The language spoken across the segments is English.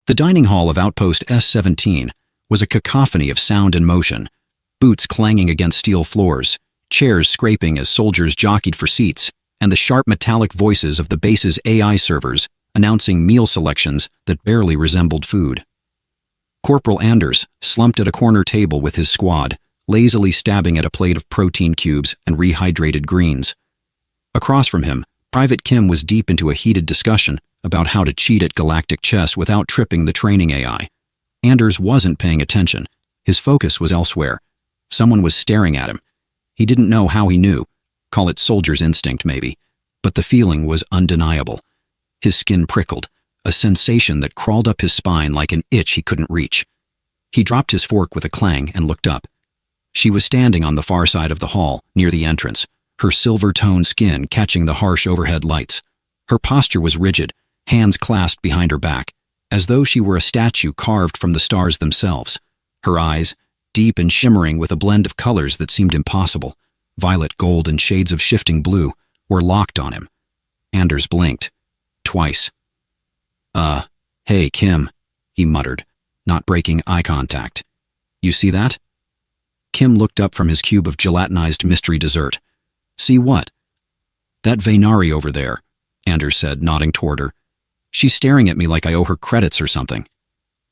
The dining hall of Outpost S-17 was a cacophony of sound and motion, boots clanging against steel floors, chairs scraping as soldiers jockeyed for seats, and the sharp metallic voices of the base's AI servers announcing meal selections that barely resembled food. Corporal Anders slumped at a corner table with his squad, lazily stabbing at a plate of protein cubes and rehydrated greens. Across from him, Private Kim was deep into a heated discussion about how to cheat at galactic chess without tripping the training AI. Anders wasn't paying attention. His focus was elsewhere. Someone was staring at him. He didn't know how he knew. Call it soldier's instinct, maybe. But the feeling was undeniable. His skin prickled, a sensation that crawled up his spine like an itch he couldn't reach. He dropped his fork with a clang and looked up. She was standing on the far side of the hall, near the entrance, her silver-toned skin catching the harsh overhead lights. Her posture was rigid, hands clasped behind her back, as though she were a statue carved from the stars themselves. Her eyes, deep and shimmering with a blend of colors that seemed impossible, violet, gold, and shades of shifting blue, were locked on him. Anders blinked. Twice. Hey, Kim, he muttered, not breaking eye contact. You see that? Kim looked up from his cube of gelatinized mystery dessert. See what? That Vaynari over there, Anders said, nodding toward her. She's staring at me like I owe her credits or something.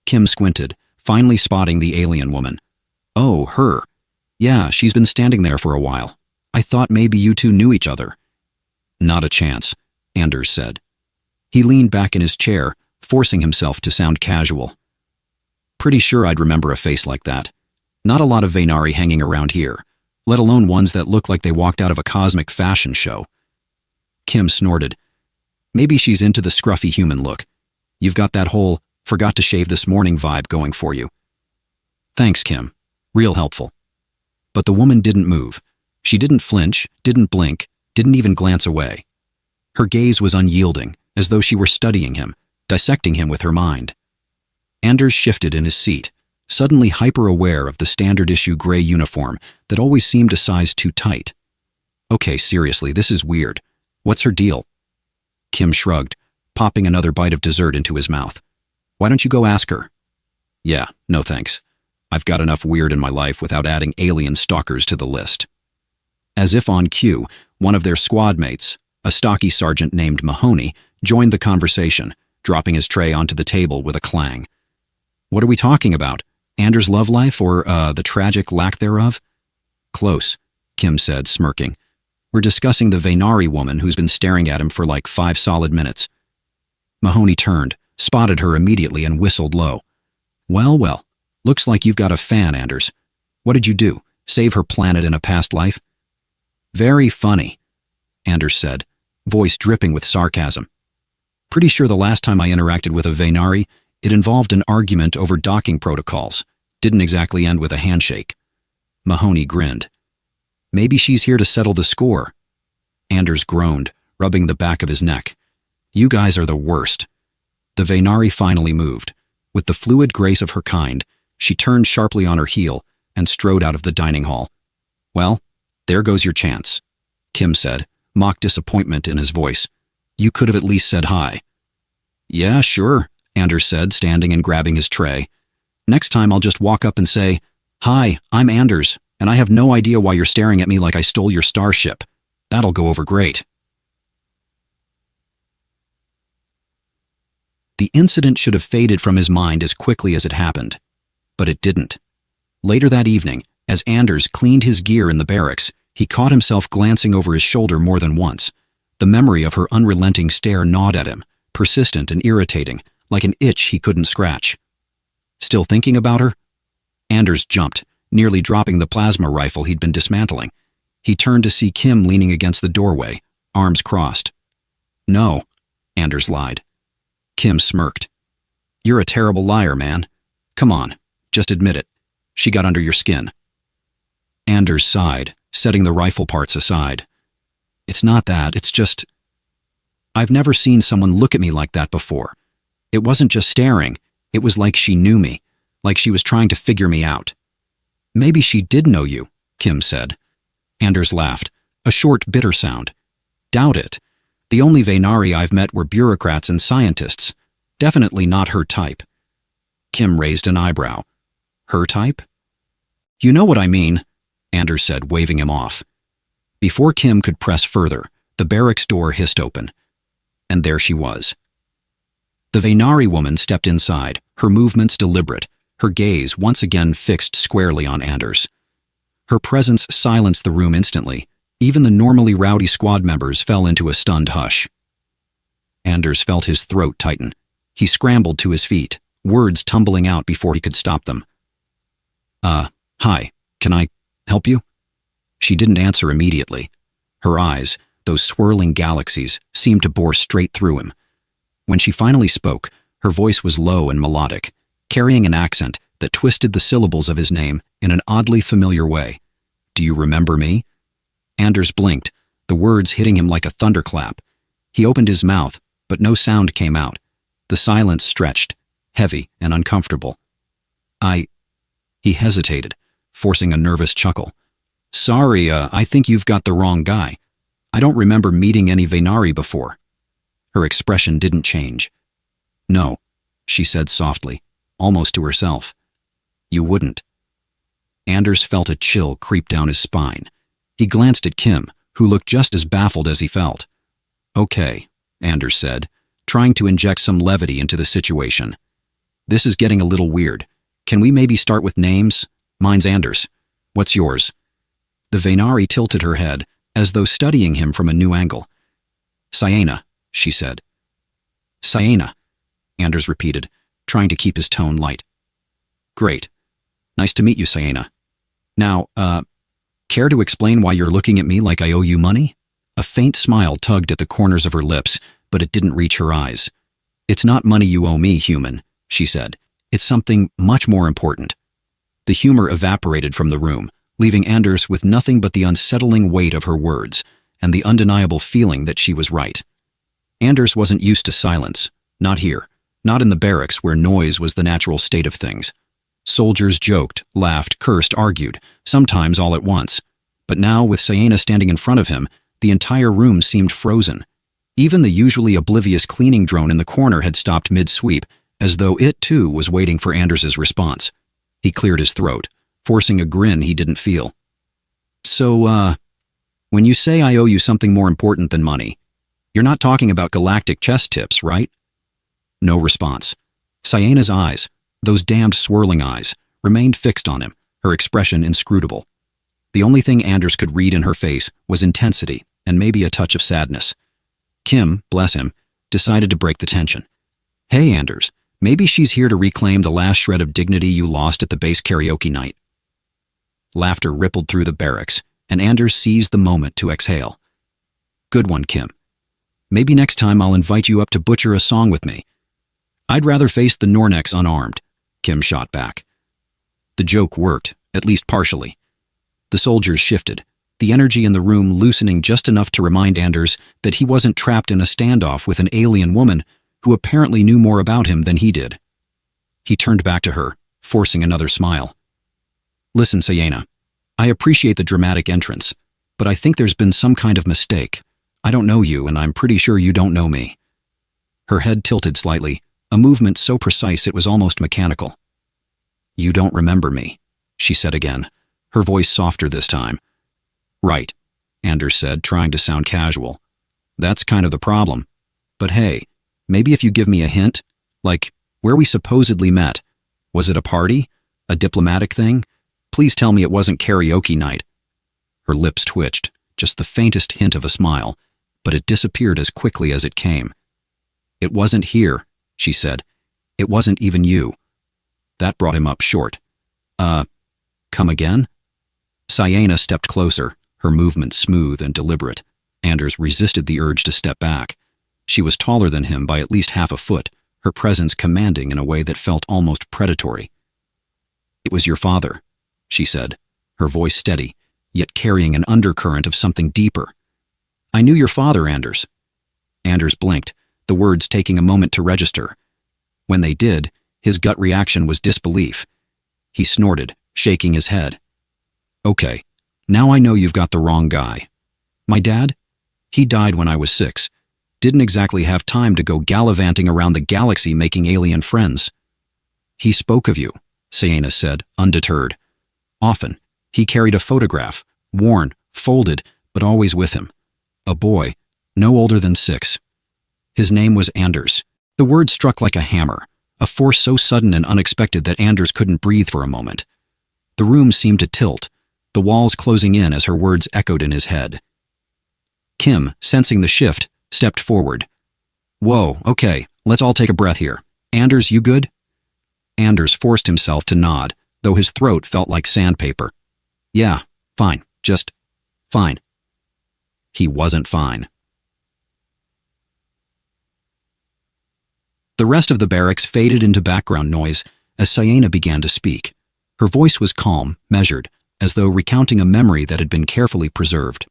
Kim squinted, finally spotting the alien woman. Oh, her. Yeah, she's been standing there for a while. I thought maybe you two knew each other. Not a chance, Anders said. He leaned back in his chair, forcing himself to sound casual. Pretty sure I'd remember a face like that. Not a lot of Vaynari hanging around here, let alone ones that look like they walked out of a cosmic fashion show. Kim snorted. Maybe she's into the scruffy human look. You've got that whole forgot to shave this morning vibe going for you. Thanks, Kim. Real helpful. But the woman didn't move. She didn't flinch, didn't blink, didn't even glance away. Her gaze was unyielding, as though she were studying him, dissecting him with her mind. Anders shifted in his seat, suddenly hyper-aware of the standard-issue gray uniform that always seemed a size too tight. Okay, seriously, this is weird. What's her deal? Kim shrugged, popping another bite of dessert into his mouth. Why don't you go ask her? Yeah, no thanks. I've got enough weird in my life without adding alien stalkers to the list. As if on cue, one of their squad mates, a stocky sergeant named Mahoney, joined the conversation, dropping his tray onto the table with a clang. What are we talking about? Anders' love life or, the tragic lack thereof? Close, Kim said, smirking. We're discussing the Vaynari woman who's been staring at him for like 5 solid minutes. Mahoney turned, spotted her immediately and whistled low. Well, looks like you've got a fan, Anders. What did you do? Save her planet in a past life? Very funny, Anders said, voice dripping with sarcasm. Pretty sure the last time I interacted with a Vaynari, it involved an argument over docking protocols. Didn't exactly end with a handshake. Mahoney grinned. Maybe she's here to settle the score. Anders groaned, rubbing the back of his neck. You guys are the worst. The Vaynari finally moved. With the fluid grace of her kind, she turned sharply on her heel and strode out of the dining hall. Well, there goes your chance, Kim said, mock disappointment in his voice. You could have at least said hi. Yeah, sure, Anders said, standing and grabbing his tray. Next time I'll just walk up and say, Hi, I'm Anders, and I have no idea why you're staring at me like I stole your starship. That'll go over great. The incident should have faded from his mind as quickly as it happened. But it didn't. Later that evening, as Anders cleaned his gear in the barracks, he caught himself glancing over his shoulder more than once. The memory of her unrelenting stare gnawed at him, persistent and irritating, like an itch he couldn't scratch. Still thinking about her? Anders jumped, nearly dropping the plasma rifle he'd been dismantling. He turned to see Kim leaning against the doorway, arms crossed. No, Anders lied. Kim smirked. You're a terrible liar, man. Come on, just admit it. She got under your skin. Anders sighed, setting the rifle parts aside. It's not that, it's just... I've never seen someone look at me like that before. It wasn't just staring, it was like she knew me, like she was trying to figure me out. Maybe she did know you, Kim said. Anders laughed, a short, bitter sound. Doubt it. The only Vaynari I've met were bureaucrats and scientists. Definitely not her type. Kim raised an eyebrow. Her type? You know what I mean, Anders said, waving him off. Before Kim could press further, the barracks door hissed open. And there she was. The Venari woman stepped inside, her movements deliberate, her gaze once again fixed squarely on Anders. Her presence silenced the room instantly. Even the normally rowdy squad members fell into a stunned hush. Anders felt his throat tighten. He scrambled to his feet, words tumbling out before he could stop them. Hi, can I help you? She didn't answer immediately. Her eyes, those swirling galaxies, seemed to bore straight through him. When she finally spoke, her voice was low and melodic, carrying an accent that twisted the syllables of his name in an oddly familiar way. Do you remember me? Anders blinked, the words hitting him like a thunderclap. He opened his mouth, but no sound came out. The silence stretched, heavy and uncomfortable. He hesitated, forcing a nervous chuckle. Sorry, I think you've got the wrong guy. I don't remember meeting any Venari before. Her expression didn't change. No, she said softly, almost to herself. You wouldn't. Anders felt a chill creep down his spine. He glanced at Kim, who looked just as baffled as he felt. Okay, Anders said, trying to inject some levity into the situation. This is getting a little weird. Can we maybe start with names? Mine's Anders. What's yours? The Venari tilted her head, as though studying him from a new angle. Sienna, she said. Sienna, Anders repeated, trying to keep his tone light. Great. Nice to meet you, Sienna. Now, care to explain why you're looking at me like I owe you money? A faint smile tugged at the corners of her lips, but it didn't reach her eyes. It's not money you owe me, human, she said. It's something much more important. The humor evaporated from the room, leaving Anders with nothing but the unsettling weight of her words and the undeniable feeling that she was right. Anders wasn't used to silence. Not here. Not in the barracks where noise was the natural state of things. Soldiers joked, laughed, cursed, argued, sometimes all at once. But now, with Sienna standing in front of him, the entire room seemed frozen. Even the usually oblivious cleaning drone in the corner had stopped mid-sweep, as though it too was waiting for Anders's response. He cleared his throat, forcing a grin he didn't feel. So, when you say I owe you something more important than money, you're not talking about galactic chess tips, right? No response. Sienna's eyes, those damned swirling eyes, remained fixed on him, her expression inscrutable. The only thing Anders could read in her face was intensity and maybe a touch of sadness. Kim, bless him, decided to break the tension. Hey, Anders, maybe she's here to reclaim the last shred of dignity you lost at the base karaoke night. Laughter rippled through the barracks, and Anders seized the moment to exhale. Good one, Kim. Maybe next time I'll invite you up to butcher a song with me. I'd rather face the Nornex unarmed, Kim shot back. The joke worked, at least partially. The soldiers shifted, the energy in the room loosening just enough to remind Anders that he wasn't trapped in a standoff with an alien woman who apparently knew more about him than he did. He turned back to her, forcing another smile. Listen, Sienna, I appreciate the dramatic entrance, but I think there's been some kind of mistake. I don't know you, and I'm pretty sure you don't know me. Her head tilted slightly, a movement so precise it was almost mechanical. You don't remember me, she said again, her voice softer this time. Right, Anders said, trying to sound casual. That's kind of the problem. But hey, maybe if you give me a hint, like where we supposedly met. Was it a party? A diplomatic thing? Please tell me it wasn't karaoke night. Her lips twitched, just the faintest hint of a smile, but it disappeared as quickly as it came. It wasn't here, she said. It wasn't even you. That brought him up short. Come again? Sienna stepped closer, her movement smooth and deliberate. Anders resisted the urge to step back. She was taller than him by at least half a foot, her presence commanding in a way that felt almost predatory. It was your father, she said, her voice steady, yet carrying an undercurrent of something deeper. I knew your father, Anders. Anders blinked, the words taking a moment to register. When they did, his gut reaction was disbelief. He snorted, shaking his head. Okay, now I know you've got the wrong guy. My dad? He died when I was 6. Didn't exactly have time to go gallivanting around the galaxy making alien friends. He spoke of you, Sienna said, undeterred. Often, he carried a photograph, worn, folded, but always with him. A boy, no older than 6. His name was Anders. The word struck like a hammer, a force so sudden and unexpected that Anders couldn't breathe for a moment. The room seemed to tilt, the walls closing in as her words echoed in his head. Kim, sensing the shift, stepped forward. Whoa, okay, let's all take a breath here. Anders, you good? Anders forced himself to nod, though his throat felt like sandpaper. Yeah, fine, just fine. He wasn't fine. The rest of the barracks faded into background noise as Sienna began to speak. Her voice was calm, measured, as though recounting a memory that had been carefully preserved.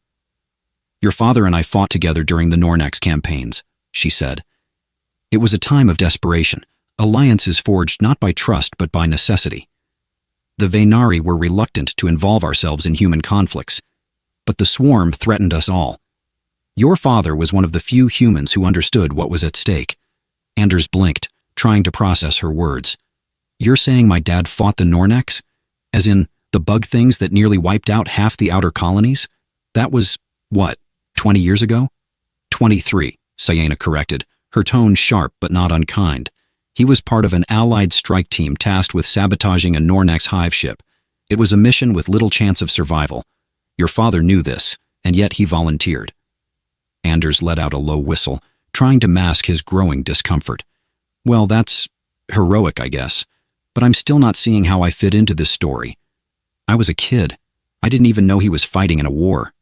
Your father and I fought together during the Nornax campaigns, she said. It was a time of desperation, alliances forged not by trust but by necessity. The Vaynari were reluctant to involve ourselves in human conflicts, but the swarm threatened us all. Your father was one of the few humans who understood what was at stake. Anders blinked, trying to process her words. You're saying my dad fought the Nornax? As in, the bug things that nearly wiped out half the outer colonies? That was, what, 20 years ago? 23, Sienna corrected, her tone sharp but not unkind. He was part of an allied strike team tasked with sabotaging a Nornax hive ship. It was a mission with little chance of survival. Your father knew this, and yet he volunteered. Anders let out a low whistle, trying to mask his growing discomfort. Well, that's heroic, I guess, but I'm still not seeing how I fit into this story. I was a kid. I didn't even know he was fighting in a war.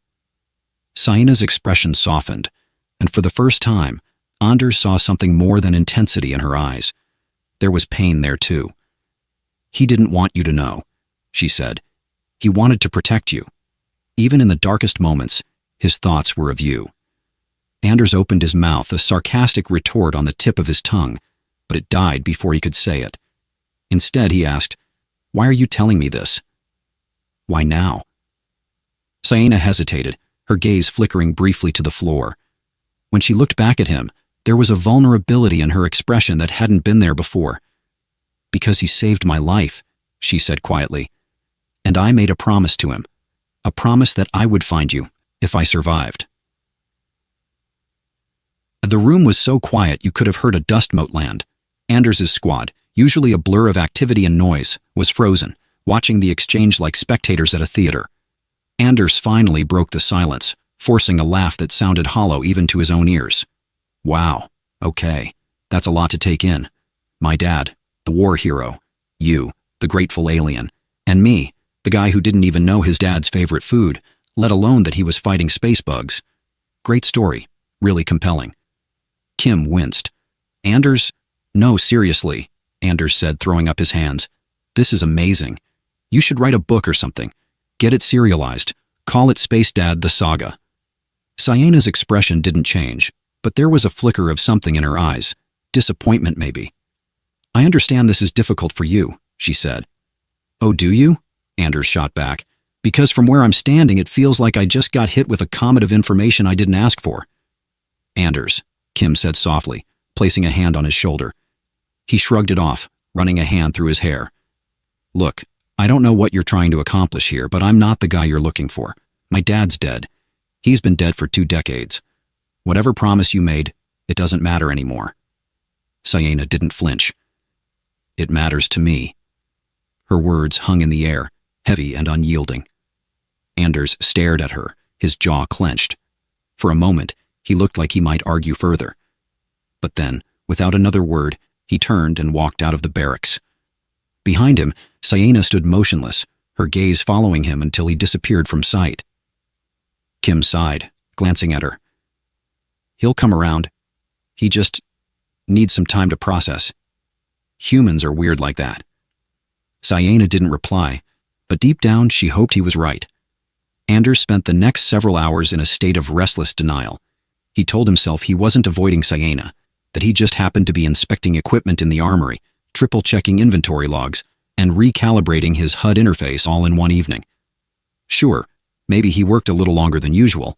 Sienna's expression softened, and for the first time, Anders saw something more than intensity in her eyes. There was pain there, too. He didn't want you to know, she said. He wanted to protect you. Even in the darkest moments, his thoughts were of you. Anders opened his mouth, a sarcastic retort on the tip of his tongue, but it died before he could say it. Instead, he asked, Why are you telling me this? Why now? Sienna hesitated, her gaze flickering briefly to the floor. When she looked back at him, there was a vulnerability in her expression that hadn't been there before. Because he saved my life, she said quietly. And I made a promise to him. A promise that I would find you, if I survived. The room was so quiet you could have heard a dust mote land. Anders's squad, usually a blur of activity and noise, was frozen, watching the exchange like spectators at a theater. Anders finally broke the silence, forcing a laugh that sounded hollow even to his own ears. Wow, okay, that's a lot to take in. My dad, the war hero, you, the grateful alien, and me, the guy who didn't even know his dad's favorite food, let alone that he was fighting space bugs. Great story, really compelling. Kim winced. Anders? No, seriously, Anders said, throwing up his hands. This is amazing. You should write a book or something. Get it serialized. Call it Space Dad the Saga. Sienna's expression didn't change, but there was a flicker of something in her eyes. Disappointment, maybe. I understand this is difficult for you, she said. Oh, do you? Anders shot back. Because from where I'm standing, it feels like I just got hit with a comet of information I didn't ask for. Anders, Kim said softly, placing a hand on his shoulder. He shrugged it off, running a hand through his hair. Look, I don't know what you're trying to accomplish here, but I'm not the guy you're looking for. My dad's dead. He's been dead for 2 decades. Whatever promise you made, it doesn't matter anymore. Sienna didn't flinch. It matters to me. Her words hung in the air, heavy and unyielding. Anders stared at her, his jaw clenched. For a moment, he looked like he might argue further. But then, without another word, he turned and walked out of the barracks. Behind him, Sienna stood motionless, her gaze following him until he disappeared from sight. Kim sighed, glancing at her. He'll come around. He just needs some time to process. Humans are weird like that. Sienna didn't reply, but deep down she hoped he was right. Anders spent the next several hours in a state of restless denial. He told himself he wasn't avoiding Sienna, that he just happened to be inspecting equipment in the armory, triple-checking inventory logs, and recalibrating his HUD interface all in one evening. Sure, maybe he worked a little longer than usual.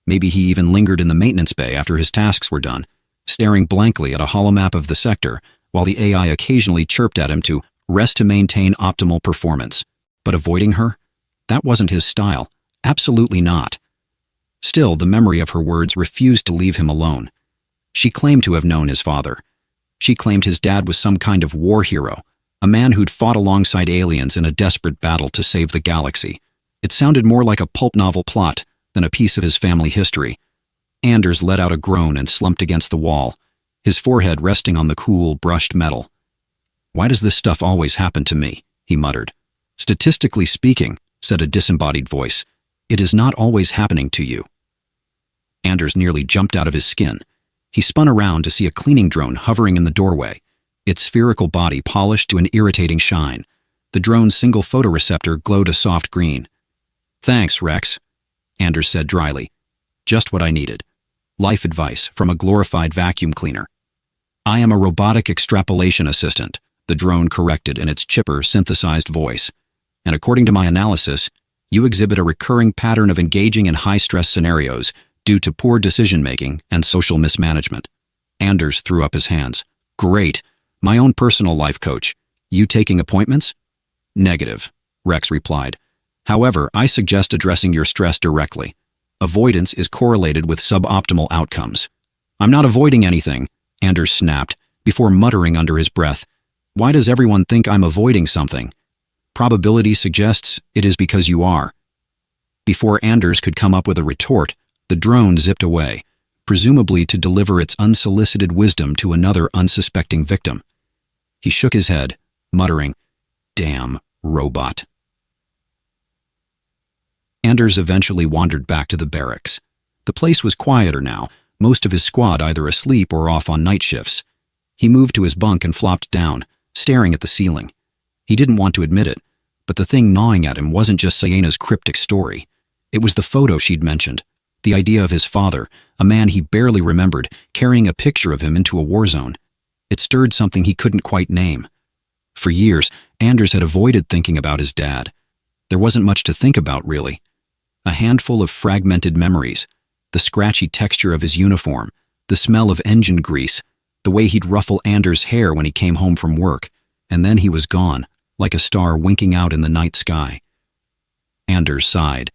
Maybe he even lingered in the maintenance bay after his tasks were done, staring blankly at a holomap of the sector, while the AI occasionally chirped at him to rest to maintain optimal performance. But avoiding her? That wasn't his style. Absolutely not. Still, the memory of her words refused to leave him alone. She claimed to have known his father. She claimed his dad was some kind of war hero, a man who'd fought alongside aliens in a desperate battle to save the galaxy. It sounded more like a pulp novel plot than a piece of his family history. Anders let out a groan and slumped against the wall, his forehead resting on the cool, brushed metal. "Why does this stuff always happen to me?" he muttered. "Statistically speaking," said a disembodied voice, "it is not always happening to you." Anders nearly jumped out of his skin. He spun around to see a cleaning drone hovering in the doorway, its spherical body polished to an irritating shine. The drone's single photoreceptor glowed a soft green. "Thanks, Rex," Anders said dryly. "Just what I needed. Life advice from a glorified vacuum cleaner." "I am a robotic extrapolation assistant," the drone corrected in its chipper, synthesized voice. "And according to my analysis, you exhibit a recurring pattern of engaging in high-stress scenarios due to poor decision-making and social mismanagement." Anders threw up his hands. "Great. My own personal life coach. You taking appointments?" "Negative," Rex replied. "However, I suggest addressing your stress directly. Avoidance is correlated with suboptimal outcomes." "I'm not avoiding anything," Anders snapped, before muttering under his breath. "Why does everyone think I'm avoiding something? Probability suggests it is because you are." Before Anders could come up with a retort, the drone zipped away, presumably to deliver its unsolicited wisdom to another unsuspecting victim. He shook his head, muttering, "Damn robot." Anders eventually wandered back to the barracks. The place was quieter now, most of his squad either asleep or off on night shifts. He moved to his bunk and flopped down, staring at the ceiling. He didn't want to admit it, but the thing gnawing at him wasn't just Siena's cryptic story. It was the photo she'd mentioned, the idea of his father, a man he barely remembered, carrying a picture of him into a war zone. It stirred something he couldn't quite name. For years, Anders had avoided thinking about his dad. There wasn't much to think about, really. A handful of fragmented memories, the scratchy texture of his uniform, the smell of engine grease, the way he'd ruffle Anders' hair when he came home from work, and then he was gone, like a star winking out in the night sky. Anders sighed.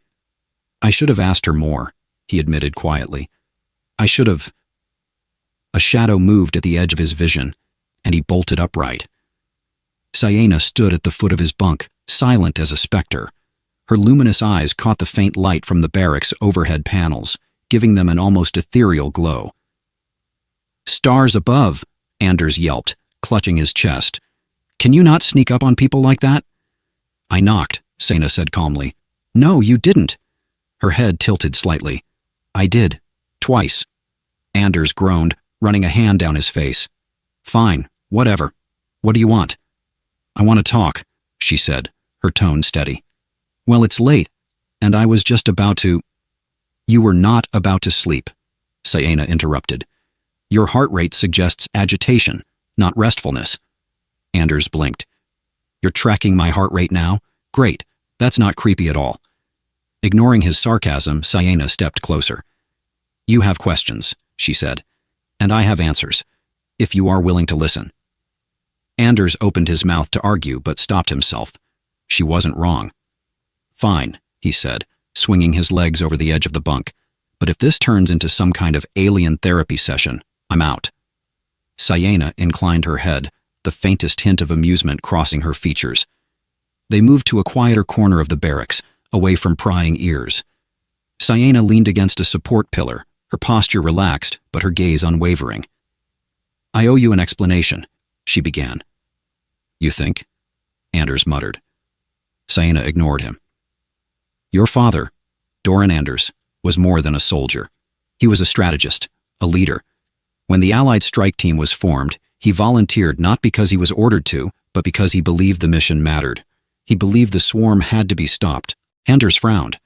"I should have asked her more," he admitted quietly. "I should have." A shadow moved at the edge of his vision, and he bolted upright. Sienna stood at the foot of his bunk, silent as a specter. Her luminous eyes caught the faint light from the barracks' overhead panels, giving them an almost ethereal glow. "Stars above," Anders yelped, clutching his chest. "Can you not sneak up on people like that?" "I knocked," Sienna said calmly. "No, you didn't." Her head tilted slightly. "I did. Twice." Anders groaned, running a hand down his face. "Fine, whatever. What do you want?" "I want to talk," she said, her tone steady. "Well, it's late, and I was just about to—" "You were not about to sleep," Sienna interrupted. "Your heart rate suggests agitation, not restfulness." Anders blinked. "You're tracking my heart rate now? Great, that's not creepy at all." Ignoring his sarcasm, Sienna stepped closer. "You have questions," she said, "and I have answers, if you are willing to listen." Anders opened his mouth to argue but stopped himself. She wasn't wrong. "Fine," he said, swinging his legs over the edge of the bunk. "But if this turns into some kind of alien therapy session, I'm out." Sienna inclined her head, the faintest hint of amusement crossing her features. They moved to a quieter corner of the barracks, away from prying ears. Sienna leaned against a support pillar, her posture relaxed, but her gaze unwavering. "I owe you an explanation," she began. "You think?" Anders muttered. Sienna ignored him. "Your father, Doran Anders, was more than a soldier. He was a strategist, a leader. When the Allied strike team was formed, he volunteered not because he was ordered to, but because he believed the mission mattered. He believed the swarm had to be stopped." Anders frowned.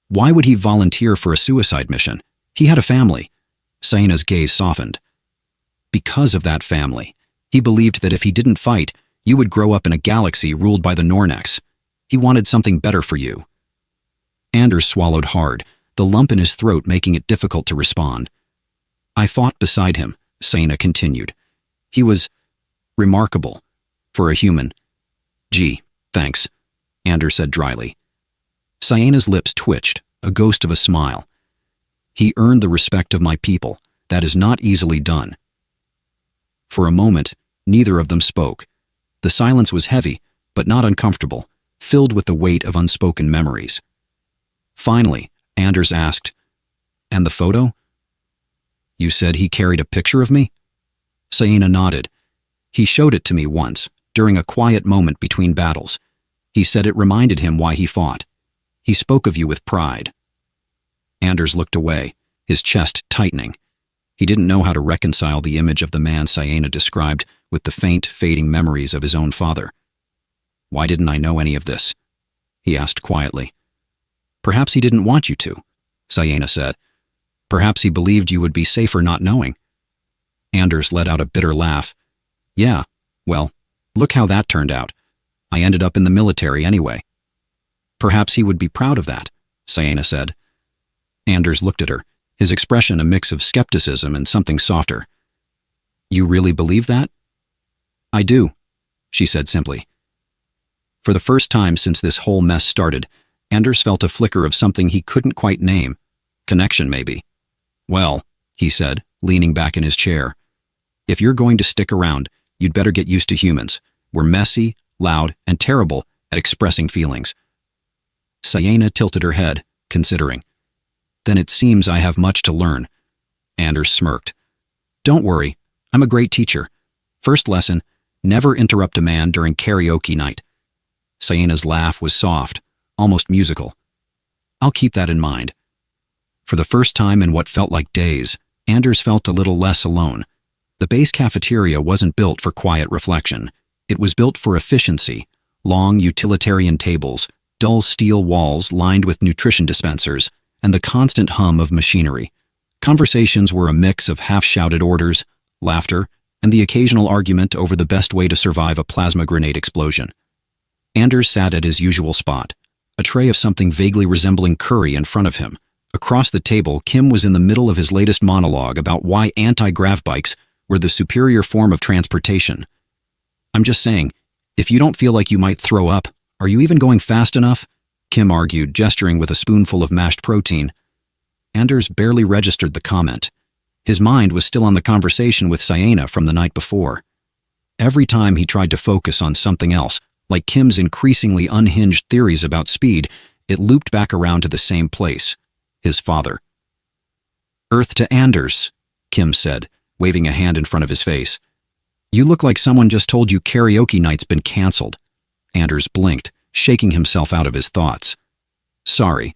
Why would he volunteer for a suicide mission? He had a family. Sienna's gaze softened. "Because of that family. He believed that if he didn't fight, you would grow up in a galaxy ruled by the Nornex. He wanted something better for you." Anders swallowed hard, the lump in his throat making it difficult to respond. "I fought beside him," Sienna continued. "He was Remarkable. For a human. Gee, thanks, Anders said dryly. Ciena's lips twitched, a ghost of a smile. He earned the respect of my people. That is not easily done. For a moment, neither of them spoke. The silence was heavy, but not uncomfortable, filled with the weight of unspoken memories. Finally, Anders asked, "And the photo?" "You said he carried a picture of me?" Ciena nodded. "He showed it to me once, during a quiet moment between battles. He said it reminded him why he fought. He spoke of you with pride." Anders looked away, his chest tightening. He didn't know how to reconcile the image of the man Ciena described with the faint, fading memories of his own father. "Why didn't I know any of this?" he asked quietly. "Perhaps he didn't want you to," Ciena said. "Perhaps he believed you would be safer not knowing." Anders let out a bitter laugh. "Yeah, well, look how that turned out. I ended up in the military anyway." "Perhaps he would be proud of that," Ciena said. Anders looked at her, his expression a mix of skepticism and something softer. "You really believe that?" "I do," she said simply. For the first time since this whole mess started, Anders felt a flicker of something he couldn't quite name. Connection, maybe. "Well," he said, leaning back in his chair, "if you're going to stick around, you'd better get used to humans. We're messy, loud, and terrible at expressing feelings." Ciena tilted her head, considering. "Then it seems I have much to learn." Anders smirked. "Don't worry, I'm a great teacher. First lesson, never interrupt a man during karaoke night." Ciena's laugh was soft, almost musical. "I'll keep that in mind." For the first time in what felt like days, Anders felt a little less alone. The base cafeteria wasn't built for quiet reflection. It was built for efficiency. Long utilitarian tables, dull steel walls lined with nutrition dispensers, and the constant hum of machinery. Conversations were a mix of half-shouted orders, laughter, and the occasional argument over the best way to survive a plasma grenade explosion. Anders sat at his usual spot, a tray of something vaguely resembling curry in front of him. Across the table, Kim was in the middle of his latest monologue about why anti-grav bikes were the superior form of transportation. "I'm just saying, if you don't feel like you might throw up, are you even going fast enough?" Kim argued, gesturing with a spoonful of mashed protein. Anders barely registered the comment. His mind was still on the conversation with Ciena from the night before. Every time he tried to focus on something else, like Kim's increasingly unhinged theories about speed, it looped back around to the same place, his father. "Earth to Anders," Kim said, waving a hand in front of his face. "You look like someone just told you karaoke night's been canceled." Anders blinked, shaking himself out of his thoughts. "Sorry,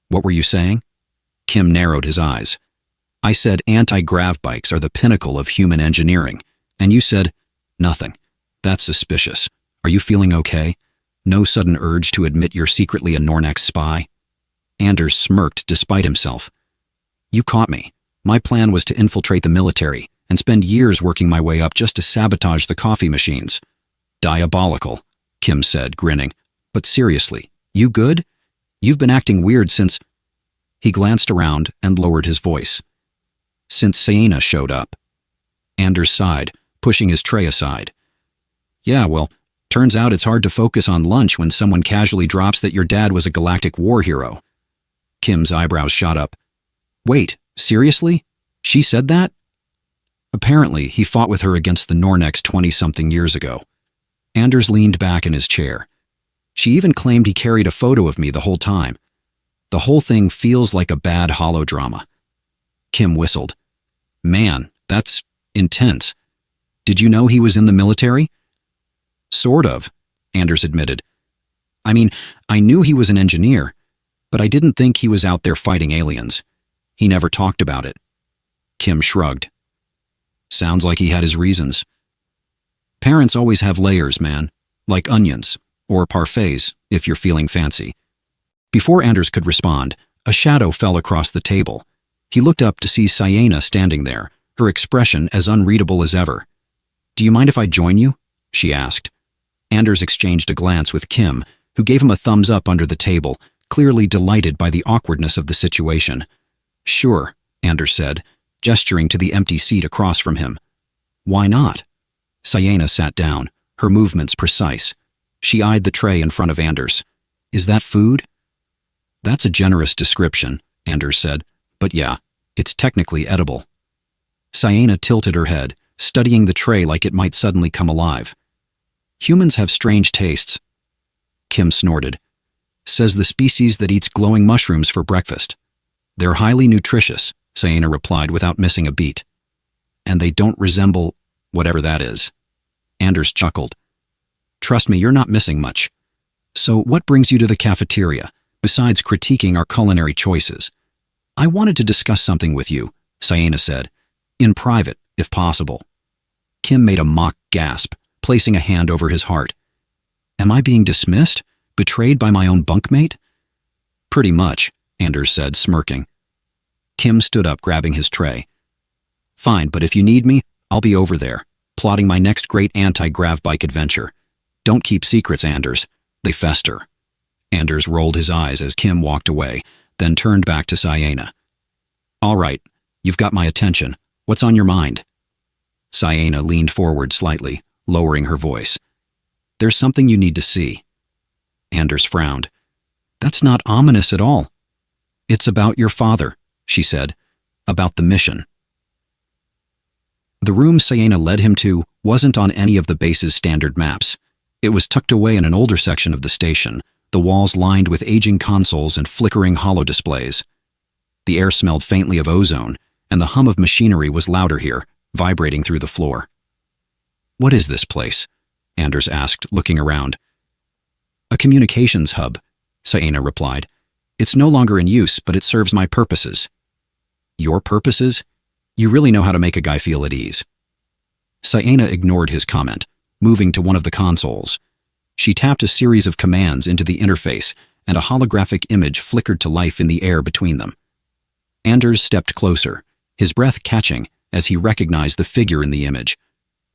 what were you saying?" Kim narrowed his eyes. "I said anti-grav bikes are the pinnacle of human engineering, and you said, nothing. That's suspicious. Are you feeling okay? No sudden urge to admit you're secretly a Nornax spy?" Anders smirked despite himself. "You caught me. My plan was to infiltrate the military and spend years working my way up just to sabotage the coffee machines." "Diabolical," Kim said, grinning. "But seriously, you good? You've been acting weird since—" He glanced around and lowered his voice. "Since Ciena showed up." Anders sighed, pushing his tray aside. "Yeah, well, turns out it's hard to focus on lunch when someone casually drops that your dad was a galactic war hero." Kim's eyebrows shot up. "Wait, seriously? She said that?" "Apparently, he fought with her against the Nornex 20-something years ago." Anders leaned back in his chair. "She even claimed he carried a photo of me the whole time. The whole thing feels like a bad holodrama." Kim whistled. "Man, that's intense. Did you know he was in the military?" "Sort of," Anders admitted. "I mean, I knew he was an engineer, but I didn't think he was out there fighting aliens. He never talked about it." Kim shrugged. "Sounds like he had his reasons." "Parents always have layers, man, like onions, or parfaits, if you're feeling fancy." Before Anders could respond, a shadow fell across the table. He looked up to see Ciena standing there, her expression as unreadable as ever. "Do you mind if I join you?" she asked. Anders exchanged a glance with Kim, who gave him a thumbs up under the table, clearly delighted by the awkwardness of the situation. "Sure," Anders said, gesturing to the empty seat across from him. "Why not?" Sienna sat down, her movements precise. She eyed the tray in front of Anders. Is that food? That's a generous description, Anders said, but yeah, it's technically edible. Sienna tilted her head, studying the tray like it might suddenly come alive. Humans have strange tastes. Kim snorted. Says the species that eats glowing mushrooms for breakfast. They're highly nutritious, Sienna replied without missing a beat. And they don't resemble whatever that is. Anders chuckled. Trust me, you're not missing much. So what brings you to the cafeteria, besides critiquing our culinary choices? I wanted to discuss something with you, Sienna said. In private, if possible. Kim made a mock gasp, placing a hand over his heart. Am I being dismissed? Betrayed by my own bunkmate? Pretty much, Anders said, smirking. Kim stood up, grabbing his tray. Fine, but if you need me, I'll be over there, plotting my next great anti-grav bike adventure. Don't keep secrets, Anders. They fester. Anders rolled his eyes as Kim walked away, then turned back to Sienna. All right, you've got my attention. What's on your mind? Sienna leaned forward slightly, lowering her voice. There's something you need to see. Anders frowned. That's not ominous at all. It's about your father, she said. About the mission. The room Sienna led him to wasn't on any of the base's standard maps. It was tucked away in an older section of the station, the walls lined with aging consoles and flickering holodisplays. The air smelled faintly of ozone, and the hum of machinery was louder here, vibrating through the floor. What is this place? Anders asked, looking around. A communications hub, Sienna replied. It's no longer in use, but it serves my purposes. Your purposes? You really know how to make a guy feel at ease. Sienna ignored his comment, moving to one of the consoles. She tapped a series of commands into the interface, and a holographic image flickered to life in the air between them. Anders stepped closer, his breath catching as he recognized the figure in the image.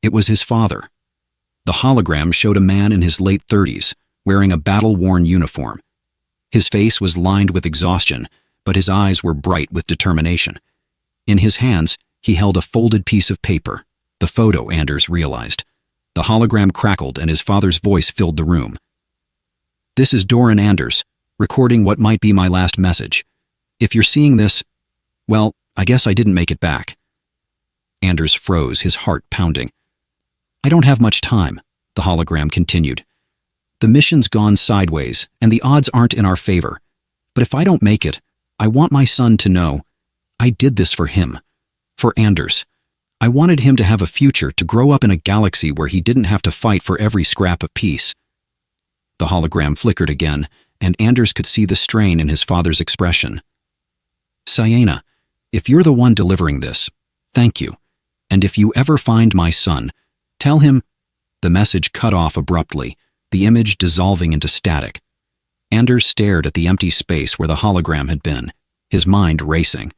It was his father. The hologram showed a man in his late 30s, wearing a battle-worn uniform. His face was lined with exhaustion, but his eyes were bright with determination. In his hands, he held a folded piece of paper, the photo, Anders realized. The hologram crackled and his father's voice filled the room. This is Doran Anders, recording what might be my last message. If you're seeing this, well, I guess I didn't make it back. Anders froze, his heart pounding. I don't have much time, the hologram continued. The mission's gone sideways, and the odds aren't in our favor. But if I don't make it, I want my son to know I did this for him, for Anders. I wanted him to have a future, to grow up in a galaxy where he didn't have to fight for every scrap of peace. The hologram flickered again, and Anders could see the strain in his father's expression. Sienna, if you're the one delivering this, thank you. And if you ever find my son, tell him. The message cut off abruptly, the image dissolving into static. Anders stared at the empty space where the hologram had been, his mind racing.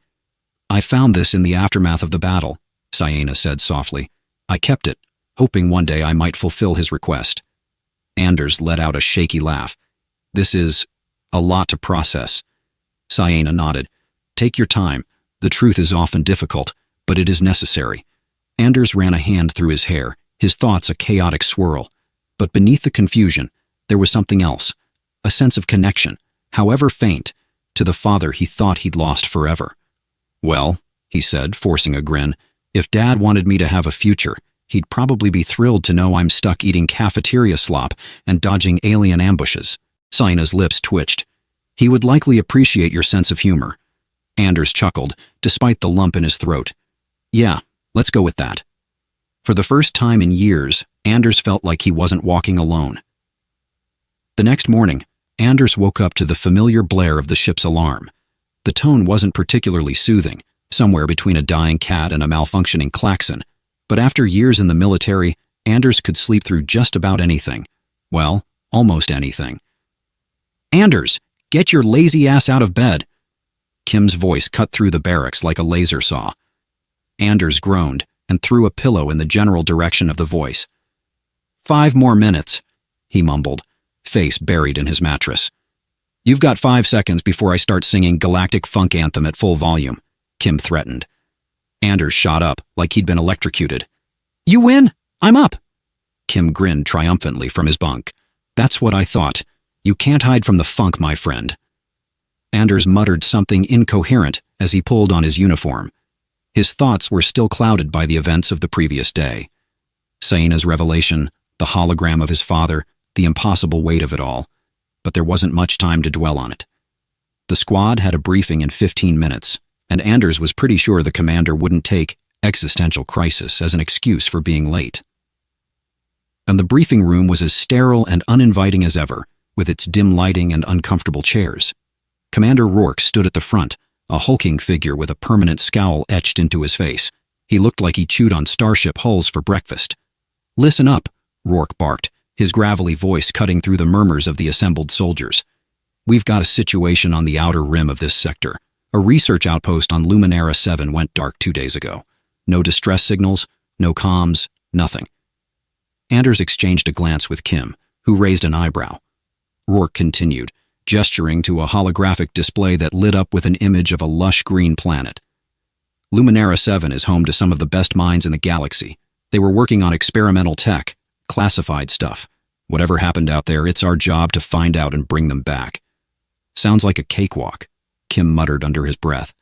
I found this in the aftermath of the battle, Sienna said softly. I kept it, hoping one day I might fulfill his request. Anders let out a shaky laugh. This is a lot to process. Sienna nodded. Take your time. The truth is often difficult, but it is necessary. Anders ran a hand through his hair, his thoughts a chaotic swirl. But beneath the confusion, there was something else, a sense of connection, however faint, to the father he thought he'd lost forever. Well, he said, forcing a grin, if Dad wanted me to have a future, he'd probably be thrilled to know I'm stuck eating cafeteria slop and dodging alien ambushes. Sienna's lips twitched. He would likely appreciate your sense of humor. Anders chuckled, despite the lump in his throat. Yeah, let's go with that. For the first time in years, Anders felt like he wasn't walking alone. The next morning, Anders woke up to the familiar blare of the ship's alarm. The tone wasn't particularly soothing, somewhere between a dying cat and a malfunctioning klaxon, but after years in the military, Anders could sleep through just about anything. Well, almost anything. Anders, get your lazy ass out of bed. Kim's voice cut through the barracks like a laser saw. Anders groaned and threw a pillow in the general direction of the voice. 5 more minutes, he mumbled, face buried in his mattress. You've got 5 seconds before I start singing Galactic Funk Anthem at full volume, Kim threatened. Anders shot up like he'd been electrocuted. You win? I'm up. Kim grinned triumphantly from his bunk. That's what I thought. You can't hide from the funk, my friend. Anders muttered something incoherent as he pulled on his uniform. His thoughts were still clouded by the events of the previous day. Siena's revelation, the hologram of his father, the impossible weight of it all. But there wasn't much time to dwell on it. The squad had a briefing in 15 minutes, and Anders was pretty sure the commander wouldn't take existential crisis as an excuse for being late. And the briefing room was as sterile and uninviting as ever, with its dim lighting and uncomfortable chairs. Commander Rourke stood at the front, a hulking figure with a permanent scowl etched into his face. He looked like he chewed on starship hulls for breakfast. "Listen up," Rourke barked, his gravelly voice cutting through the murmurs of the assembled soldiers. "We've got a situation on the outer rim of this sector. A research outpost on Luminara 7 went dark 2 days ago. No distress signals, no comms, nothing." Anders exchanged a glance with Kim, who raised an eyebrow. Rourke continued, gesturing to a holographic display that lit up with an image of a lush green planet. "Luminara 7 is home to some of the best minds in the galaxy. They were working on experimental tech, classified stuff. Whatever happened out there, it's our job to find out and bring them back." "Sounds like a cakewalk," Kim muttered under his breath.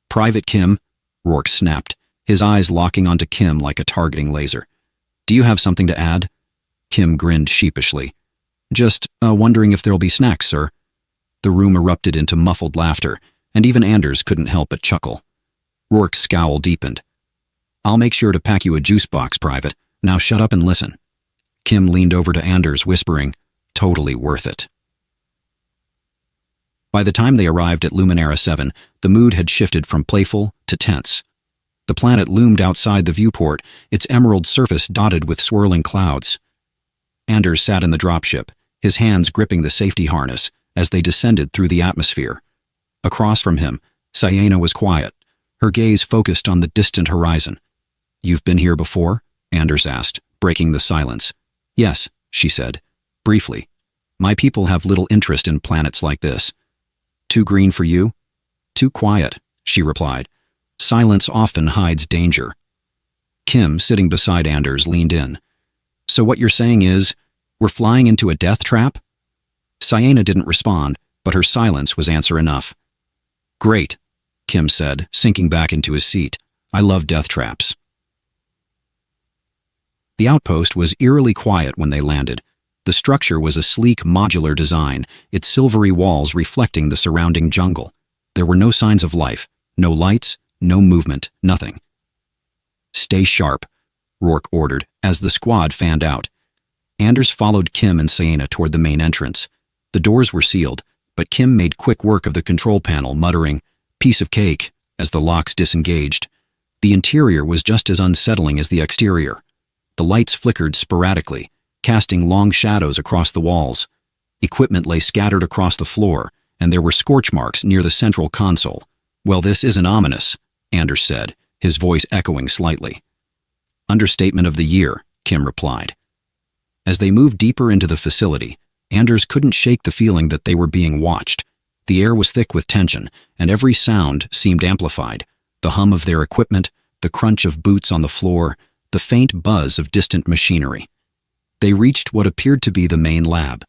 "Private Kim," Rourke snapped, his eyes locking onto Kim like a targeting laser. "Do you have something to add?" Kim grinned sheepishly. "Just wondering if there'll be snacks, sir." The room erupted into muffled laughter, and even Anders couldn't help but chuckle. Rourke's scowl deepened. "I'll make sure to pack you a juice box, Private. Now shut up and listen." Kim leaned over to Anders, whispering, "Totally worth it." By the time they arrived at Luminara 7, the mood had shifted from playful to tense. The planet loomed outside the viewport, its emerald surface dotted with swirling clouds. Anders sat in the dropship, his hands gripping the safety harness as they descended through the atmosphere. Across from him, Sienna was quiet, her gaze focused on the distant horizon. "You've been here before?" Anders asked, breaking the silence. "Yes," she said, briefly. "My people have little interest in planets like this." "Too green for you?" "Too quiet," she replied. "Silence often hides danger." Kim, sitting beside Anders, leaned in. "So what you're saying is, we're flying into a death trap?" Sienna didn't respond, but her silence was answer enough. "Great," Kim said, sinking back into his seat. "I love death traps." The outpost was eerily quiet when they landed. The structure was a sleek, modular design, its silvery walls reflecting the surrounding jungle. There were no signs of life, no lights, no movement, nothing. "Stay sharp," Rourke ordered, as the squad fanned out. Anders followed Kim and Sienna toward the main entrance. The doors were sealed, but Kim made quick work of the control panel, muttering, "Piece of cake," as the locks disengaged. The interior was just as unsettling as the exterior. The lights flickered sporadically, casting long shadows across the walls. Equipment lay scattered across the floor, and there were scorch marks near the central console. "Well, this isn't ominous," Anders said, his voice echoing slightly. "Understatement of the year," Kim replied. As they moved deeper into the facility, Anders couldn't shake the feeling that they were being watched. The air was thick with tension, and every sound seemed amplified. The hum of their equipment, the crunch of boots on the floor, the faint buzz of distant machinery. They reached what appeared to be the main lab.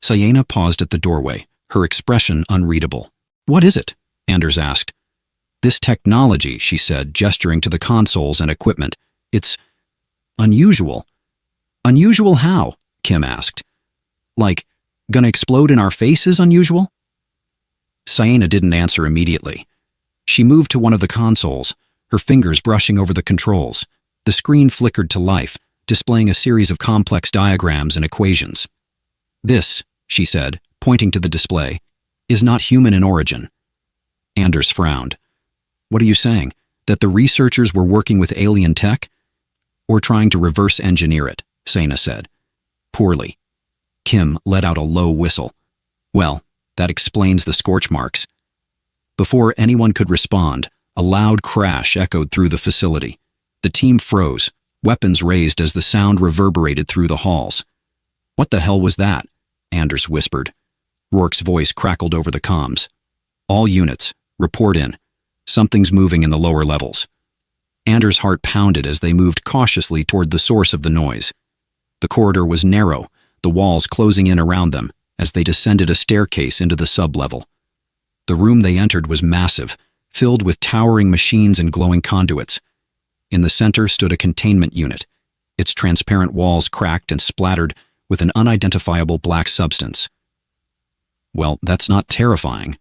Sienna paused at the doorway, her expression unreadable. "What is it?" Anders asked. "This technology," she said, gesturing to the consoles and equipment. "It's unusual." "Unusual how?" Kim asked. "Like, gonna explode in our faces unusual?" Sienna didn't answer immediately. She moved to one of the consoles, her fingers brushing over the controls. The screen flickered to life, displaying a series of complex diagrams and equations. "This," she said, pointing to the display, "is not human in origin." Anders frowned. "What are you saying? That the researchers were working with alien tech?" "Or trying to reverse engineer it," Sienna said. "Poorly." Kim let out a low whistle. "Well, that explains the scorch marks." Before anyone could respond, a loud crash echoed through the facility. The team froze, weapons raised as the sound reverberated through the halls. "What the hell was that?" Anders whispered. Rourke's voice crackled over the comms. "All units, report in. Something's moving in the lower levels." Anders' heart pounded as they moved cautiously toward the source of the noise. The corridor was narrow, the walls closing in around them as they descended a staircase into the sublevel. The room they entered was massive, filled with towering machines and glowing conduits. In the center stood a containment unit, its transparent walls cracked and splattered with an unidentifiable black substance. "Well, that's not terrifying,"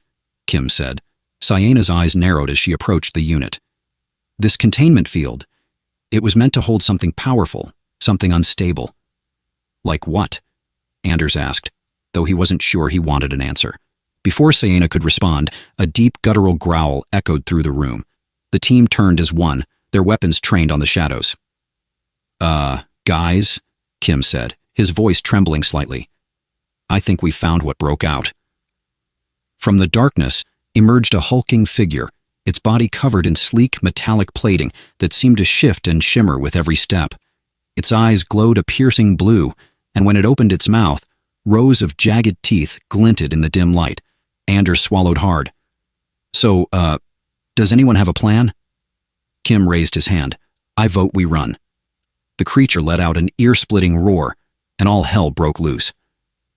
Kim said. Ciena's eyes narrowed as she approached the unit. This containment field, it was meant to hold something powerful, something unstable. "Like what?" Anders asked, though he wasn't sure he wanted an answer. Before Ciena could respond, a deep guttural growl echoed through the room. The team turned as one, their weapons trained on the shadows. Guys," Kim said, his voice trembling slightly. "I think we found what broke out." From the darkness emerged a hulking figure, its body covered in sleek metallic plating that seemed to shift and shimmer with every step. Its eyes glowed a piercing blue, and when it opened its mouth, rows of jagged teeth glinted in the dim light. Anders swallowed hard. "So, does anyone have a plan?" Kim raised his hand. "I vote we run." The creature let out an ear-splitting roar, and all hell broke loose.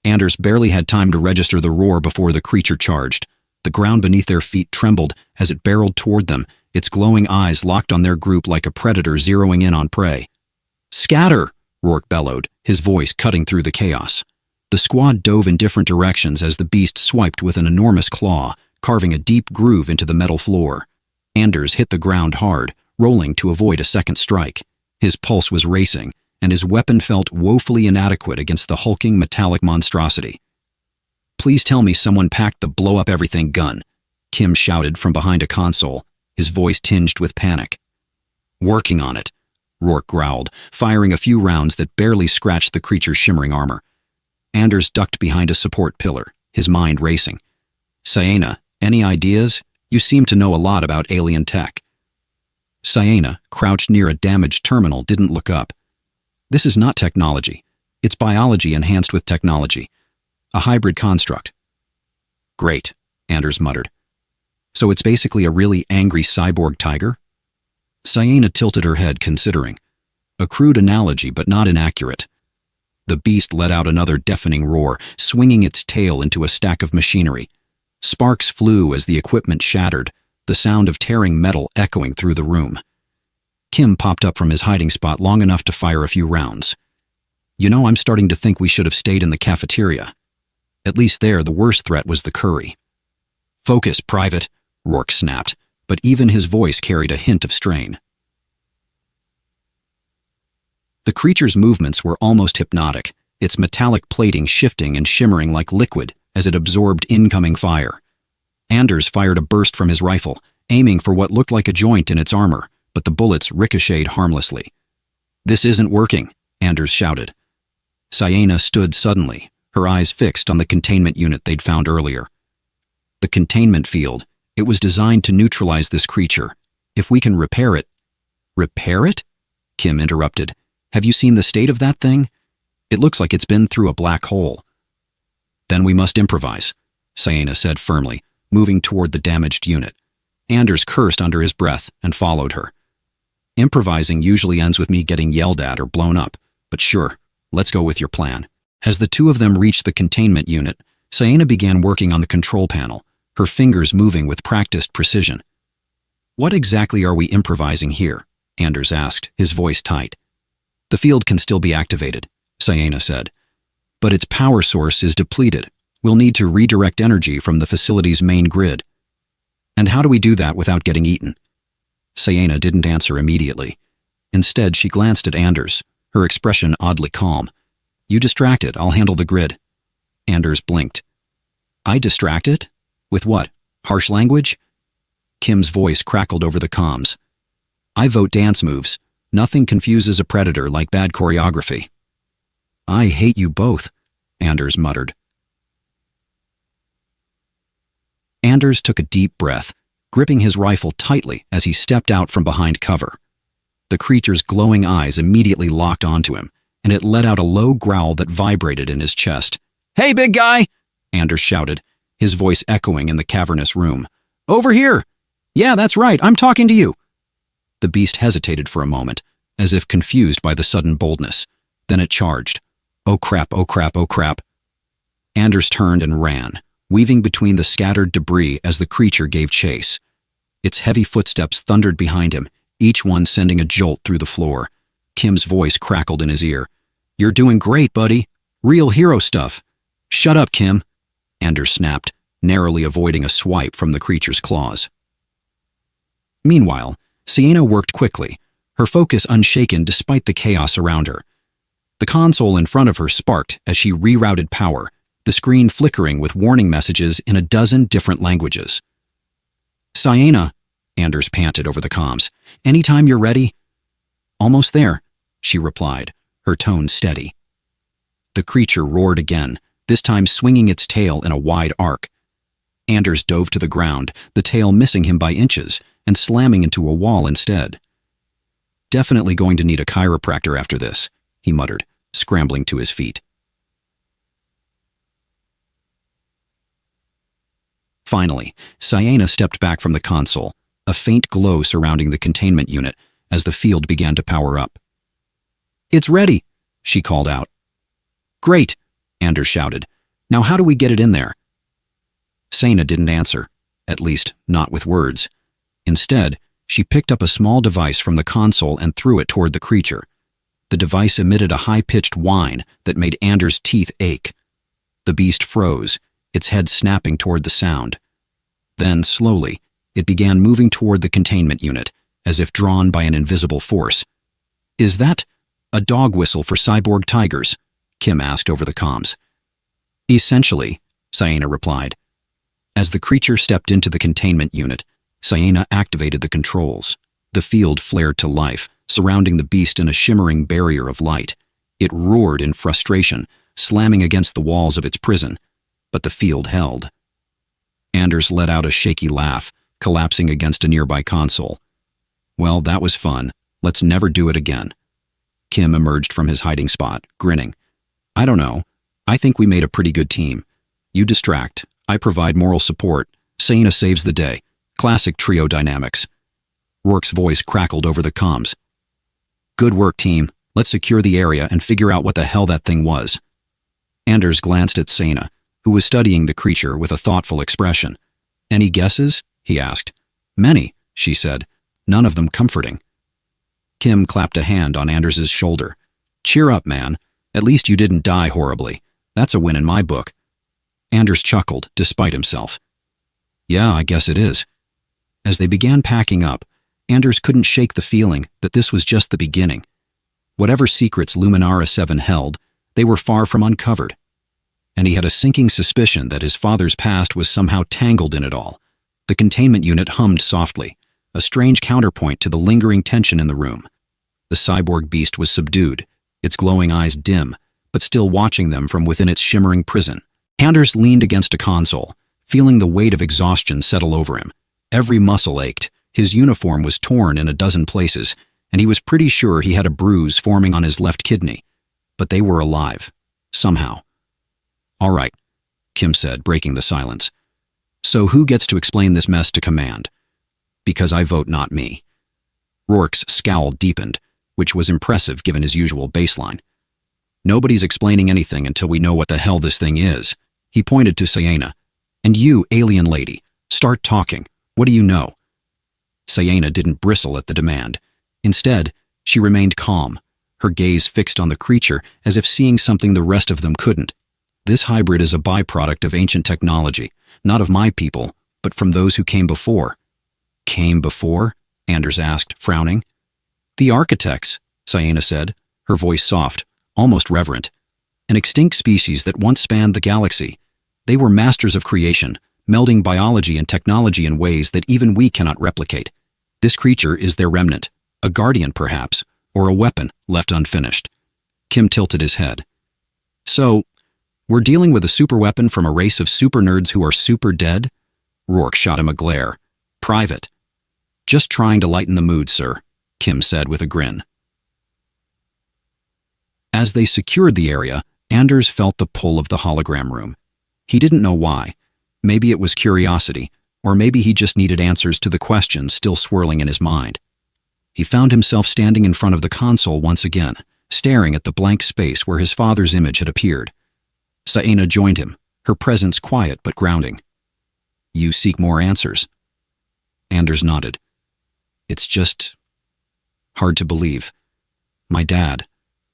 Anders barely had time to register the roar before the creature charged. The ground beneath their feet trembled as it barreled toward them, its glowing eyes locked on their group like a predator zeroing in on prey. "Scatter!" Rourke bellowed, his voice cutting through the chaos. The squad dove in different directions as the beast swiped with an enormous claw, carving a deep groove into the metal floor. Anders hit the ground hard, rolling to avoid a second strike. His pulse was racing, and his weapon felt woefully inadequate against the hulking metallic monstrosity. "Please tell me someone packed the blow-up-everything gun," Kim shouted from behind a console, his voice tinged with panic. "Working on it," Rourke growled, firing a few rounds that barely scratched the creature's shimmering armor. Anders ducked behind a support pillar, his mind racing. "Ciena, any ideas? You seem to know a lot about alien tech." Ciena, crouched near a damaged terminal, didn't look up. "This is not technology. It's biology enhanced with technology. A hybrid construct." "Great," Anders muttered. "So it's basically a really angry cyborg tiger?" Ciena tilted her head, considering. A crude analogy, but not inaccurate. The beast let out another deafening roar, swinging its tail into a stack of machinery. Sparks flew as the equipment shattered, the sound of tearing metal echoing through the room. Kim popped up from his hiding spot long enough to fire a few rounds. "You know, I'm starting to think we should have stayed in the cafeteria. At least there, the worst threat was the curry." "Focus, Private," Rourke snapped, but even his voice carried a hint of strain. The creature's movements were almost hypnotic, its metallic plating shifting and shimmering like liquid as it absorbed incoming fire. Anders fired a burst from his rifle, aiming for what looked like a joint in its armor, but the bullets ricocheted harmlessly. "This isn't working," Anders shouted. Ciena stood suddenly, her eyes fixed on the containment unit they'd found earlier. The containment field, it was designed to neutralize this creature. If we can repair it— "Repair it?" Kim interrupted. "Have you seen the state of that thing? It looks like it's been through a black hole." "Then we must improvise," Ciena said firmly, moving toward the damaged unit. Anders cursed under his breath and followed her. "Improvising usually ends with me getting yelled at or blown up, but sure, let's go with your plan." As the two of them reached the containment unit, Ciena began working on the control panel, her fingers moving with practiced precision. "What exactly are we improvising here?" Anders asked, his voice tight. "The field can still be activated," Ciena said, "but its power source is depleted. We'll need to redirect energy from the facility's main grid." "And how do we do that without getting eaten?" Ciena didn't answer immediately. Instead, she glanced at Anders, her expression oddly calm. "You distract it, I'll handle the grid." Anders blinked. "I distract it? With what? Harsh language?" Kim's voice crackled over the comms. "I vote dance moves. Nothing confuses a predator like bad choreography." "I hate you both," Anders muttered. Anders took a deep breath, gripping his rifle tightly as he stepped out from behind cover. The creature's glowing eyes immediately locked onto him, and it let out a low growl that vibrated in his chest. "Hey, big guy!" Anders shouted, his voice echoing in the cavernous room. "Over here! Yeah, that's right, I'm talking to you." The beast hesitated for a moment, as if confused by the sudden boldness. Then it charged. Oh crap, oh crap, oh crap. Anders turned and ran, weaving between the scattered debris as the creature gave chase. Its heavy footsteps thundered behind him, each one sending a jolt through the floor. Kim's voice crackled in his ear. You're doing great, buddy. Real hero stuff. Shut up, Kim. Anders snapped, narrowly avoiding a swipe from the creature's claws. Meanwhile, Sienna worked quickly, her focus unshaken despite the chaos around her. The console in front of her sparked as she rerouted power, the screen flickering with warning messages in a dozen different languages. Sienna, Anders panted over the comms. Anytime you're ready. Almost there, she replied, her tone steady. The creature roared again, this time swinging its tail in a wide arc. Anders dove to the ground, the tail missing him by inches and slamming into a wall instead. Definitely going to need a chiropractor after this, he muttered, scrambling to his feet. Finally, Sienna stepped back from the console, a faint glow surrounding the containment unit as the field began to power up. It's ready, she called out. Great, Anders shouted. Now how do we get it in there? Sienna didn't answer, at least not with words. Instead, she picked up a small device from the console and threw it toward the creature. The device emitted a high-pitched whine that made Anders' teeth ache. The beast froze, its head snapping toward the sound. Then, slowly, it began moving toward the containment unit, as if drawn by an invisible force. Is that a dog whistle for cyborg tigers? Kim asked over the comms. Essentially, Sienna replied. As the creature stepped into the containment unit, Sienna activated the controls. The field flared to life, surrounding the beast in a shimmering barrier of light. It roared in frustration, slamming against the walls of its prison, but the field held. Anders let out a shaky laugh, collapsing against a nearby console. Well, that was fun. Let's never do it again. Kim emerged from his hiding spot, grinning. I don't know. I think we made a pretty good team. You distract. I provide moral support. Sienna saves the day. Classic trio dynamics. Rourke's voice crackled over the comms. Good work, team. Let's secure the area and figure out what the hell that thing was. Anders glanced at Sienna, who was studying the creature with a thoughtful expression. Any guesses? He asked. Many, she said, none of them comforting. Kim clapped a hand on Anders's shoulder. Cheer up, man. At least you didn't die horribly. That's a win in my book. Anders chuckled, despite himself. Yeah, I guess it is. As they began packing up, Anders couldn't shake the feeling that this was just the beginning. Whatever secrets Luminara 7 held, they were far from uncovered. And he had a sinking suspicion that his father's past was somehow tangled in it all. The containment unit hummed softly, a strange counterpoint to the lingering tension in the room. The cyborg beast was subdued, its glowing eyes dim, but still watching them from within its shimmering prison. Anders leaned against a console, feeling the weight of exhaustion settle over him. Every muscle ached, his uniform was torn in a dozen places, and he was pretty sure he had a bruise forming on his left kidney. But they were alive, somehow. All right, Kim said, breaking the silence. So who gets to explain this mess to command? Because I vote not me. Rourke's scowl deepened, which was impressive given his usual baseline. Nobody's explaining anything until we know what the hell this thing is. He pointed to Sienna. And you, alien lady, start talking. What do you know? Sienna didn't bristle at the demand. Instead, she remained calm, her gaze fixed on the creature as if seeing something the rest of them couldn't. This hybrid is a byproduct of ancient technology, not of my people, but from those who came before. Came before? Anders asked, frowning. The architects, Sienna said, her voice soft, almost reverent. An extinct species that once spanned the galaxy. They were masters of creation, melding biology and technology in ways that even we cannot replicate. This creature is their remnant, a guardian perhaps, or a weapon left unfinished. Kim tilted his head. So, we're dealing with a superweapon from a race of super nerds who are super dead? Rourke shot him a glare. Private. Just trying to lighten the mood, sir, Kim said with a grin. As they secured the area, Anders felt the pull of the hologram room. He didn't know why. Maybe it was curiosity, or maybe he just needed answers to the questions still swirling in his mind. He found himself standing in front of the console once again, staring at the blank space where his father's image had appeared. Saena joined him, her presence quiet but grounding. "You seek more answers?" Anders nodded. "It's just hard to believe. My dad,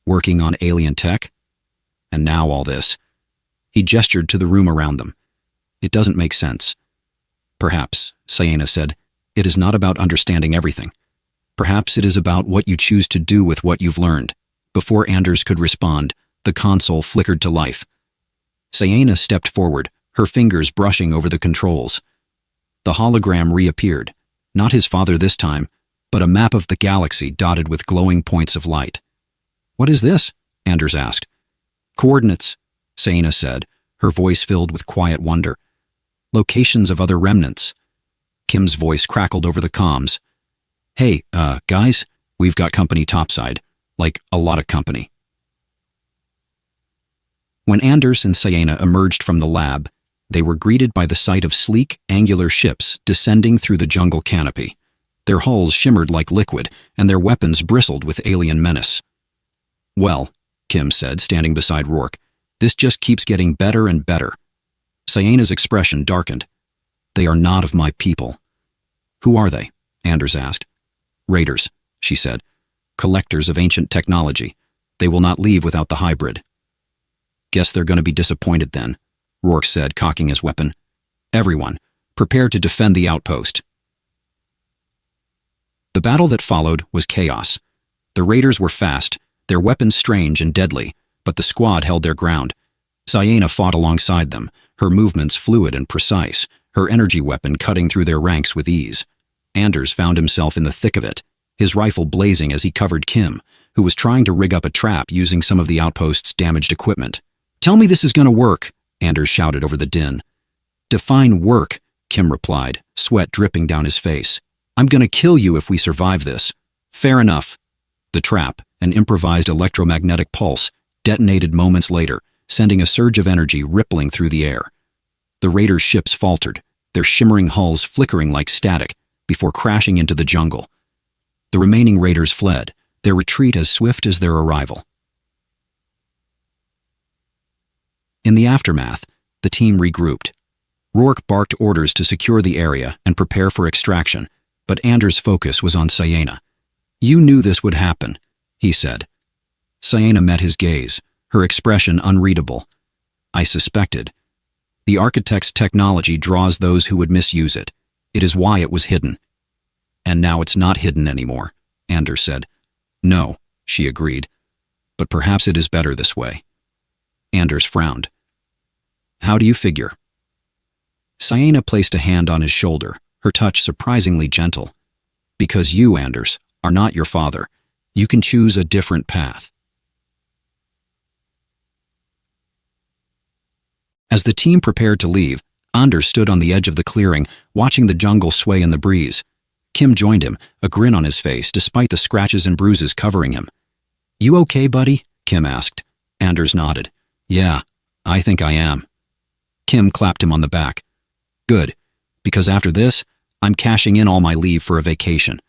working on alien tech? And now all this." He gestured to the room around them. "It doesn't make sense." "Perhaps," Saena said, "it is not about understanding everything. Perhaps it is about what you choose to do with what you've learned." Before Anders could respond, the console flickered to life. Saena stepped forward, her fingers brushing over the controls. The hologram reappeared, not his father this time, but a map of the galaxy dotted with glowing points of light. "What is this?" Anders asked. "Coordinates," Saena said, her voice filled with quiet wonder. "Locations of other remnants." Kim's voice crackled over the comms. "Hey, guys, we've got company topside. Like, a lot of company." When Anders and Saena emerged from the lab, they were greeted by the sight of sleek, angular ships descending through the jungle canopy. Their hulls shimmered like liquid, and their weapons bristled with alien menace. "Well," Kim said, standing beside Rourke, "this just keeps getting better and better." Saena's expression darkened. "They are not of my people." "Who are they?" Anders asked. "Raiders," she said. "Collectors of ancient technology. They will not leave without the hybrid." "Guess they're going to be disappointed then," Rourke said, cocking his weapon. "Everyone, prepare to defend the outpost." The battle that followed was chaos. The raiders were fast, their weapons strange and deadly, but the squad held their ground. Saena fought alongside them, her movements fluid and precise, her energy weapon cutting through their ranks with ease. Anders found himself in the thick of it, his rifle blazing as he covered Kim, who was trying to rig up a trap using some of the outpost's damaged equipment. "Tell me this is going to work," Anders shouted over the din. "Define work," Kim replied, sweat dripping down his face. "I'm going to kill you if we survive this." "Fair enough." The trap, an improvised electromagnetic pulse, detonated moments later, sending a surge of energy rippling through the air. The raiders' ships faltered, their shimmering hulls flickering like static, before crashing into the jungle. The remaining raiders fled, their retreat as swift as their arrival. In the aftermath, the team regrouped. Rourke barked orders to secure the area and prepare for extraction, but Anders' focus was on Saena. "You knew this would happen," he said. Saena met his gaze, her expression unreadable. "I suspected. The architect's technology draws those who would misuse it. It is why it was hidden." "And now it's not hidden anymore," Anders said. "No," she agreed. "But perhaps it is better this way." Anders frowned. "How do you figure?" Saena placed a hand on his shoulder, her touch surprisingly gentle. "Because you, Anders, are not your father. You can choose a different path." As the team prepared to leave, Anders stood on the edge of the clearing, watching the jungle sway in the breeze. Kim joined him, a grin on his face despite the scratches and bruises covering him. "You okay, buddy?" Kim asked. Anders nodded. "Yeah, I think I am." Kim clapped him on the back. "Good, because after this, I'm cashing in all my leave for a vacation.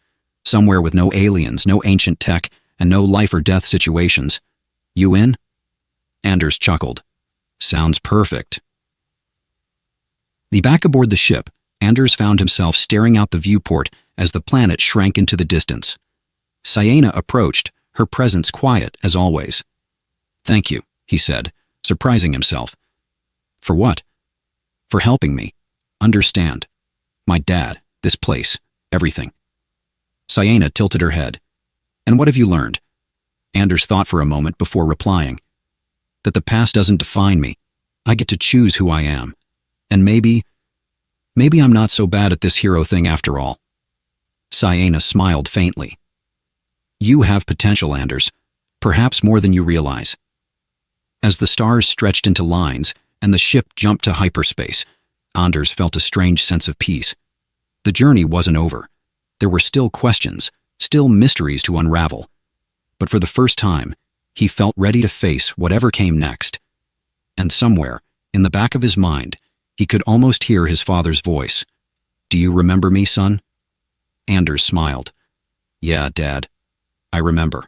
Somewhere with no aliens, no ancient tech, and no life or death situations. You in?" Anders chuckled. "Sounds perfect." Back aboard the ship, Anders found himself staring out the viewport as the planet shrank into the distance. Saena approached, her presence quiet as always. "Thank you," he said, surprising himself. "For what?" "For helping me. Understand. My dad, this place, everything." Saena tilted her head. "And what have you learned?" Anders thought for a moment before replying. "That the past doesn't define me. I get to choose who I am. And maybe I'm not so bad at this hero thing after all." Saena smiled faintly. "You have potential, Anders, perhaps more than you realize." As the stars stretched into lines and the ship jumped to hyperspace, Anders felt a strange sense of peace. The journey wasn't over. There were still questions, still mysteries to unravel. But for the first time, he felt ready to face whatever came next. And somewhere, in the back of his mind, he could almost hear his father's voice. "Do you remember me, son?" Anders smiled. Yeah, Dad. I remember.